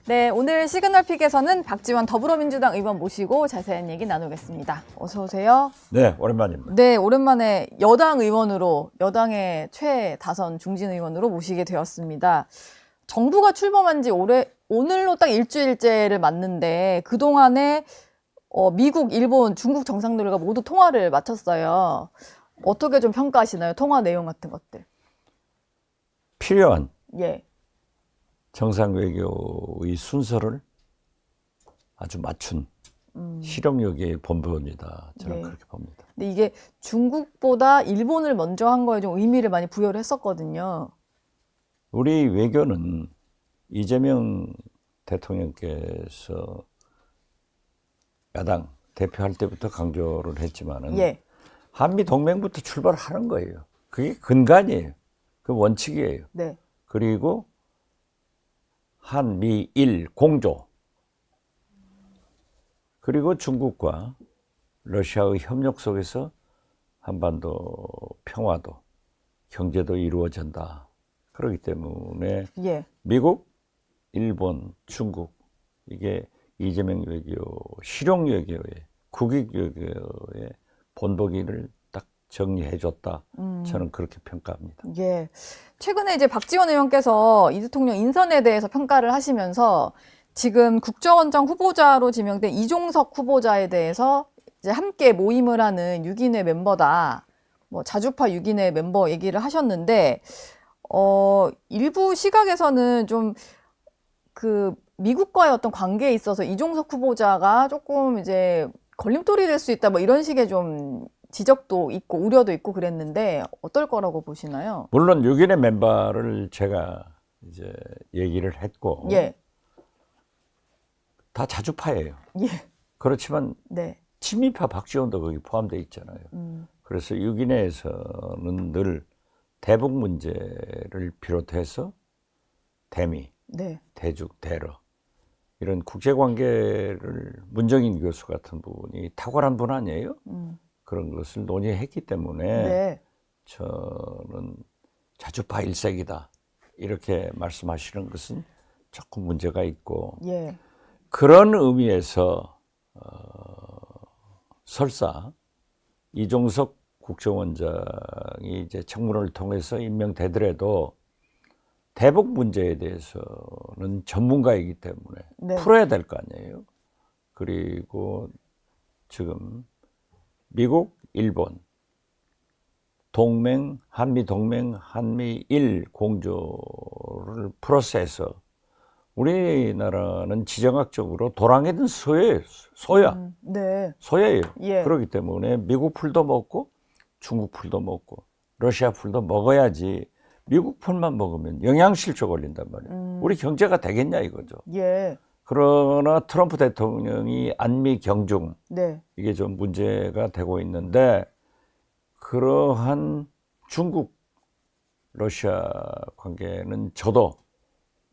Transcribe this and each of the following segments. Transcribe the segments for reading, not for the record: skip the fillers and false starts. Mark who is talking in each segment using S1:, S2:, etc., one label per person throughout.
S1: 네, 오늘 시그널픽에서는 박지원 더불어민주당 의원 모시고 자세한 얘기 나누겠습니다. 어서 오세요.
S2: 네, 오랜만입니다.
S1: 네, 오랜만에 여당 의원으로, 여당의 최다선 중진 의원으로 모시게 되었습니다. 정부가 출범한 지 오늘로 딱 일주일째를 맞는데 그동안에 미국, 일본, 중국 정상들과 모두 통화를 마쳤어요. 어떻게 좀 평가하시나요? 통화 내용 같은 것들.
S2: 필요한
S1: 예.
S2: 정상 외교의 순서를 아주 맞춘 실용력의 본보입니다. 저는
S1: 네.
S2: 그렇게 봅니다.
S1: 근데 이게 중국보다 일본을 먼저 한 거에 좀 의미를 많이 부여를 했었거든요.
S2: 우리 외교는 이재명 대통령께서 야당 대표할 때부터 강조를 했지만은
S1: 예.
S2: 한미 동맹부터 출발하는 거예요. 그게 근간이에요. 그 원칙이에요.
S1: 네.
S2: 그리고 한미일 공조, 그리고 중국과 러시아의 협력 속에서 한반도 평화도 경제도 이루어진다. 그렇기 때문에
S1: 예.
S2: 미국, 일본, 중국, 이게 이재명 외교, 실용 외교의, 국익 외교의 본보기를 딱 정리해줬다. 저는 그렇게 평가합니다.
S1: 예. 최근에 이제 박지원 의원께서 이 대통령 인선에 대해서 평가를 하시면서 지금 국정원장 후보자로 지명된 이종석 후보자에 대해서 이제 함께 모임을 하는 6인의 멤버다. 뭐 자주파 6인의 멤버 얘기를 하셨는데, 일부 시각에서는 좀 그 미국과의 어떤 관계에 있어서 이종석 후보자가 조금 이제 걸림돌이 될 수 있다. 뭐 이런 식의 좀 지적도 있고 우려도 있고 그랬는데 어떨 거라고 보시나요?
S2: 물론 6인의 멤버를 제가 이제 얘기를 했고,
S1: 예.
S2: 다 자주파예요.
S1: 예.
S2: 그렇지만
S1: 네.
S2: 친미파 박지원도 거기 포함되어 있잖아요. 그래서 6인에서는 늘 대북 문제를 비롯해서 대미,
S1: 네.
S2: 대죽, 대러 이런 국제관계를 문정인 교수 같은 분이 탁월한 분 아니에요? 그런 것을 논의했기 때문에
S1: 네.
S2: 저는 자주파 일색이다 이렇게 말씀하시는 것은 조금 문제가 있고,
S1: 예.
S2: 그런 의미에서 설사 이종석 국정원장이 이제 청문회를 통해서 임명되더라도 대북 문제에 대해서는 전문가이기 때문에
S1: 네.
S2: 풀어야 될 거 아니에요. 그리고 지금 미국, 일본 동맹, 한미 동맹, 한미일 공조를 풀어서 우리나라는 지정학적으로 도랑이든 소예요. 소야.
S1: 네.
S2: 소예요.
S1: 예.
S2: 그렇기 때문에 미국 풀도 먹고 중국 풀도 먹고 러시아 풀도 먹어야지 미국 풀만 먹으면 영양실조 걸린단 말이에요. 우리 경제가 되겠냐 이거죠.
S1: 예.
S2: 그러나 트럼프 대통령이 안미 경중,
S1: 네.
S2: 이게 좀 문제가 되고 있는데, 그러한 중국 러시아 관계는 저도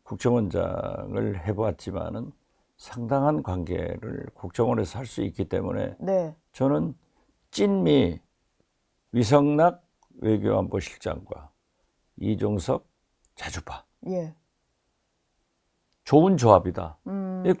S2: 국정원장을 해보았지만은 상당한 관계를 국정원에서 할 수 있기 때문에
S1: 네.
S2: 저는 찐미 위성락 외교안보실장과 이종석 자주파
S1: 예.
S2: 좋은 조합이다.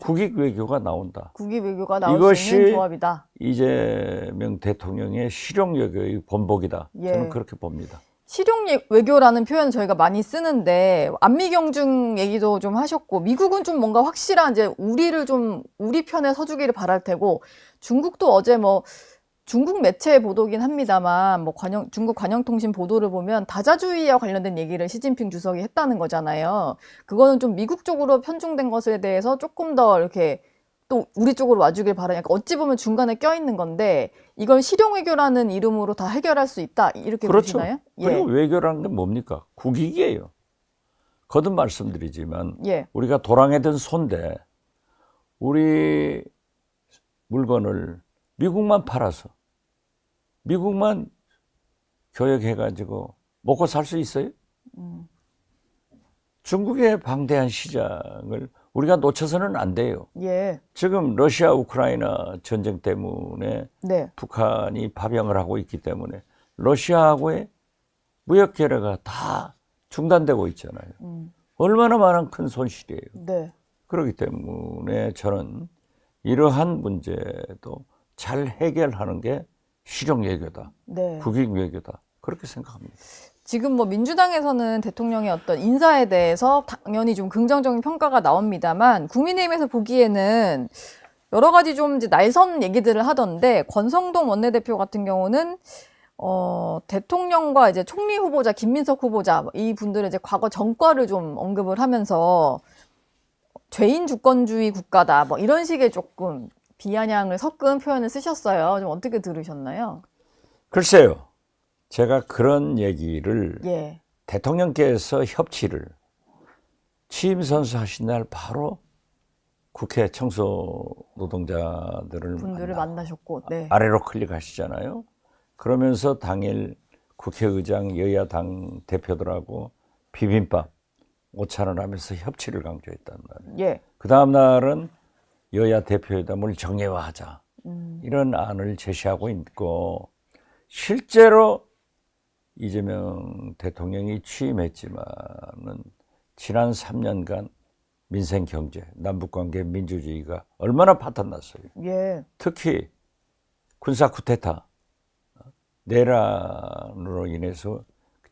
S2: 국익 외교가 나온다.
S1: 국위 외교가 나올 수 있는
S2: 이것이
S1: 조합이다.
S2: 이재명 대통령의 실용 외교의 본보기다.
S1: 예.
S2: 저는 그렇게 봅니다.
S1: 실용 외교라는 표현 저희가 많이 쓰는데 안미 경중 얘기도 좀 하셨고 미국은 좀 뭔가 확실한 이제 우리를 좀 우리 편에 서주기를 바랄 테고 중국도 어제 뭐 중국 매체 보도긴 합니다만 뭐 중국 관영통신 보도를 보면 다자주의와 관련된 얘기를 시진핑 주석이 했다는 거잖아요. 그거는 좀 미국 쪽으로 편중된 것에 대해서 조금 더 이렇게 또 우리 쪽으로 와주길 바라니까 어찌 보면 중간에 껴있는 건데 이걸 실용 외교라는 이름으로 다 해결할 수 있다 이렇게
S2: 그렇죠.
S1: 보시나요?
S2: 그리고 외교라는 게 뭡니까? 국익이에요. 거듭 말씀드리지만
S1: 예.
S2: 우리가 도랑에든 손대 우리 물건을 미국만 팔아서 미국만 교역해가지고 먹고 살 수 있어요? 중국의 방대한 시장을 우리가 놓쳐서는 안 돼요.
S1: 예.
S2: 지금 러시아 우크라이나 전쟁 때문에
S1: 네.
S2: 북한이 파병을 하고 있기 때문에 러시아하고의 무역 거래가 다 중단되고 있잖아요. 얼마나 많은 큰 손실이에요.
S1: 네.
S2: 그렇기 때문에 저는 이러한 문제도 잘 해결하는 게 실용 외교다,
S1: 네.
S2: 국익 외교다 그렇게 생각합니다.
S1: 지금 뭐 민주당에서는 대통령의 어떤 인사에 대해서 당연히 좀 긍정적인 평가가 나옵니다만 국민의힘에서 보기에는 여러 가지 좀 이제 날선 얘기들을 하던데 권성동 원내대표 같은 경우는 대통령과 이제 총리 후보자 김민석 후보자 이 분들의 이제 과거 전과를 좀 언급을 하면서 죄인 주권주의 국가다 뭐 이런 식의 조금 비아냥을 섞은 표현을 쓰셨어요. 좀 어떻게 들으셨나요?
S2: 글쎄요, 제가 그런 얘기를
S1: 예.
S2: 대통령께서 협치를 취임 선서하신 날 바로 국회 청소 노동자들을
S1: 분들을 만나셨고, 네.
S2: 아래로 클릭하시잖아요. 그러면서 당일 국회의장 여야당 대표들하고 비빔밥 오찬을 하면서 협치를 강조했단 말이에요.
S1: 예.
S2: 그 다음 날은 여야 대표회담을 정례화하자 이런 안을 제시하고 있고 실제로 이재명 대통령이 취임했지만은 지난 3년간 민생 경제, 남북관계, 민주주의가 얼마나 파탄났어요.
S1: 예.
S2: 특히 군사 쿠데타 내란으로 인해서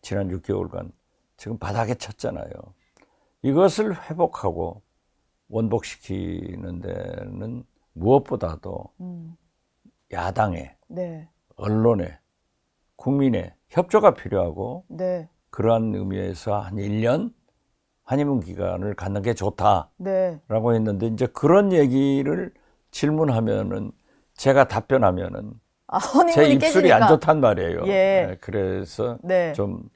S2: 지난 6개월간 지금 바닥에 쳤잖아요. 이것을 회복하고 원복시키는 데는 무엇보다도 야당의,
S1: 네.
S2: 언론의, 국민의 협조가 필요하고
S1: 네.
S2: 그러한 의미에서 한 1년 한의문 기간을 갖는 게 좋다라고
S1: 네.
S2: 했는데 이제 그런 얘기를 질문하면은 제가 답변하면은 제
S1: 허니문이
S2: 입술이
S1: 깨지니까.
S2: 안 좋단 말이에요.
S1: 예.
S2: 네, 그래서
S1: 네.
S2: 좀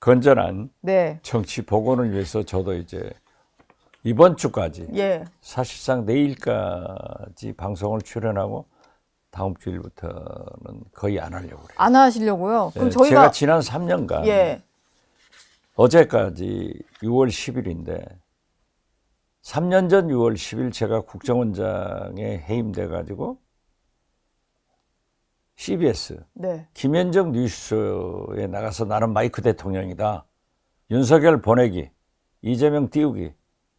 S2: 건전한
S1: 네.
S2: 정치 복원을 위해서 저도 이제 이번 주까지
S1: 예.
S2: 사실상 내일까지 방송을 출연하고 다음 주일부터는 거의 안 하려고 그래요.
S1: 안 하시려고요? 그럼
S2: 예,
S1: 저희가
S2: 제가 지난 3년간
S1: 예.
S2: 어제까지 6월 10일인데 3년 전 6월 10일 제가 국정원장에 해임돼 가지고 CBS
S1: 네.
S2: 김현정 뉴스에 나가서 나는 마이크 대통령이다. 윤석열 보내기, 이재명 띄우기,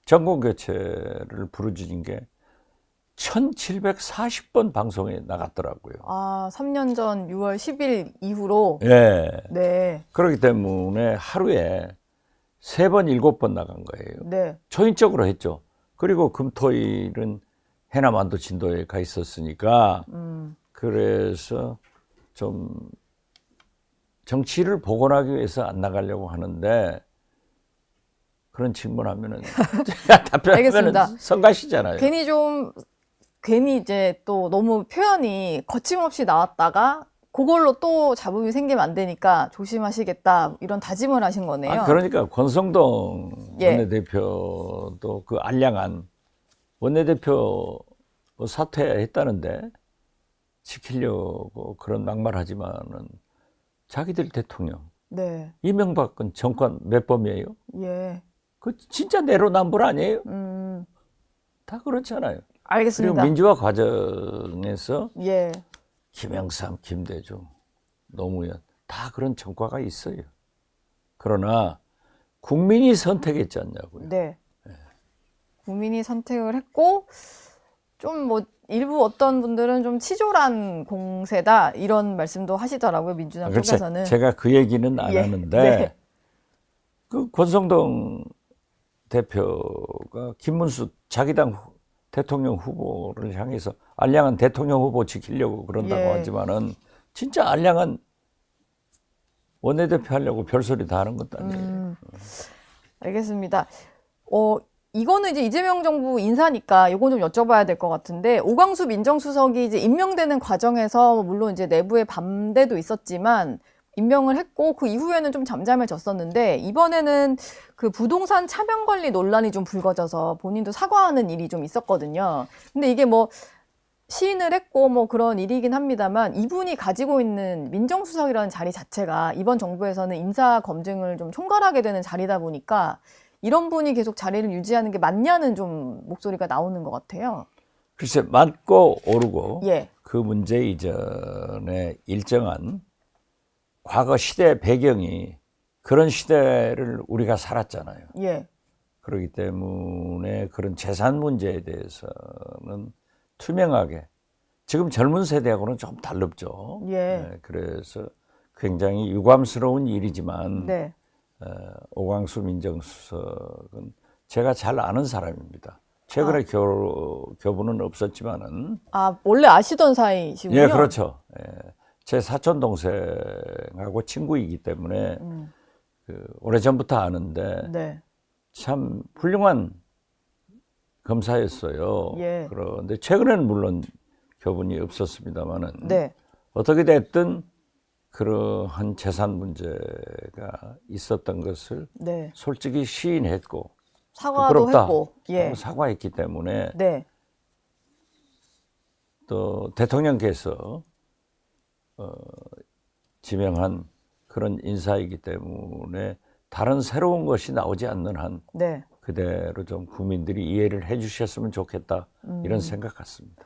S2: 정권교체를 부르짖은 게 1740번 방송에 나갔더라고요.
S1: 아, 3년 전 6월 10일 이후로.
S2: 예.
S1: 네.
S2: 그렇기 때문에 하루에 3번, 7번 나간 거예요.
S1: 네.
S2: 초인적으로 했죠. 그리고 금토일은 해남안도 진도에 가 있었으니까 그래서 좀 정치를 복원하기 위해서 안 나가려고 하는데 그런 질문하면은 제가 답변하면은
S1: 알겠습니다.
S2: 성가시잖아요.
S1: 괜히 이제 또 너무 표현이 거침없이 나왔다가 그걸로 또 잡음이 생기면 안 되니까 조심하시겠다 이런 다짐을 하신 거네요.
S2: 아, 그러니까 권성동
S1: 예.
S2: 원내대표도 그 알량한 원내대표 사퇴했다는데 지키려고 그런 막말하지만은 자기들 대통령
S1: 네.
S2: 이명박은 정권 몇 범이에요?
S1: 예.
S2: 그 진짜 내로남불 아니에요? 다 그렇잖아요. 그리고
S1: 알겠습니다.
S2: 민주화 과정에서
S1: 예.
S2: 김영삼, 김대중, 노무현 다 그런 전과가 있어요. 그러나 국민이 선택했지 않냐고요.
S1: 네. 국민이 선택을 했고 좀 뭐 일부 어떤 분들은 좀 치졸한 공세다 이런 말씀도 하시더라고요. 민주당
S2: 글쎄,
S1: 쪽에서는.
S2: 제가 그 얘기는 안
S1: 예.
S2: 하는데
S1: 네.
S2: 그 권성동 대표가 김문수 자기 당 대통령 후보를 향해서 알량한 대통령 후보 지키려고 그런다고
S1: 예.
S2: 하지만은 진짜 알량한 원내대표 하려고 별소리 다 하는 것도 아니에요.
S1: 알겠습니다. 이거는 이제 이재명 정부 인사니까 이건 좀 여쭤봐야 될 것 같은데 오광수 민정수석이 이제 임명되는 과정에서 물론 이제 내부의 반대도 있었지만 임명을 했고 그 이후에는 좀 잠잠해졌었는데 이번에는 그 부동산 차명 관리 논란이 좀 불거져서 본인도 사과하는 일이 좀 있었거든요. 근데 이게 뭐 시인을 했고 뭐 그런 일이긴 합니다만 이분이 가지고 있는 민정수석이라는 자리 자체가 이번 정부에서는 인사 검증을 좀 총괄하게 되는 자리다 보니까 이런 분이 계속 자리를 유지하는 게 맞냐는 좀 목소리가 나오는 것 같아요.
S2: 글쎄 맞고 오르고
S1: 예.
S2: 그 문제 이전에 일정한 과거 시대 배경이 그런 시대를 우리가 살았잖아요.
S1: 예.
S2: 그렇기 때문에 그런 재산 문제에 대해서는 투명하게 지금 젊은 세대하고는 좀 다릅죠.
S1: 예.
S2: 네, 그래서 굉장히 유감스러운 일이지만
S1: 네.
S2: 오광수 민정수석은 제가 잘 아는 사람입니다. 최근에 교부는 없었지만은
S1: 아, 원래 아시던 사이시군요.
S2: 예, 그렇죠. 예, 제 사촌 동생하고 친구이기 때문에 그 오래전부터 아는데
S1: 네.
S2: 참 훌륭한 검사였어요.
S1: 예.
S2: 그런데 최근에는 물론 교분이 없었습니다만은
S1: 네.
S2: 어떻게 됐든 그러한 재산 문제가 있었던 것을
S1: 네.
S2: 솔직히 시인했고
S1: 사과도
S2: 부끄럽다
S1: 했고. 예.
S2: 하고 사과했기 때문에
S1: 네.
S2: 또 대통령께서 지명한 그런 인사이기 때문에 다른 새로운 것이 나오지 않는 한
S1: 네.
S2: 그대로 좀 국민들이 이해를 해 주셨으면 좋겠다 이런 생각 같습니다.